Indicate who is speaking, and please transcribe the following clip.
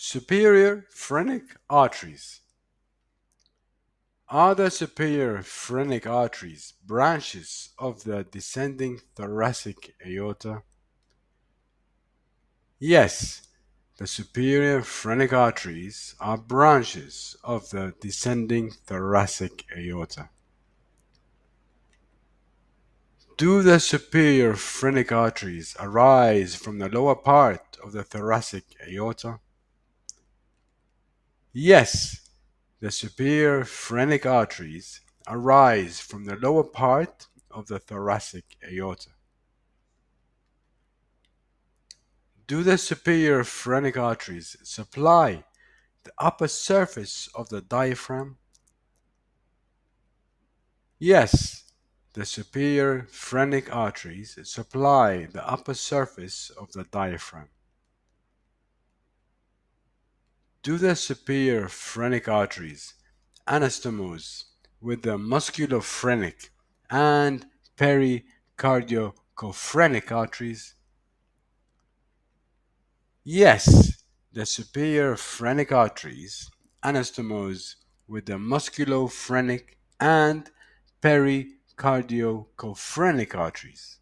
Speaker 1: Superior phrenic arteries. Are the superior phrenic arteries branches of the descending thoracic aorta? Yes, the superior phrenic arteries are branches of the descending thoracic aorta. Do the superior phrenic arteries arise from the lower part of the thoracic aorta? Yes, the superior phrenic arteries arise from the lower part of the thoracic aorta. Do the superior phrenic arteries supply the upper surface of the diaphragm? Yes, the superior phrenic arteries supply the upper surface of the diaphragm. Do the superior phrenic arteries anastomose with the musculophrenic and pericardiacophrenic arteries? Yes, the superior phrenic arteries anastomose with the musculophrenic and pericardiacophrenic arteries.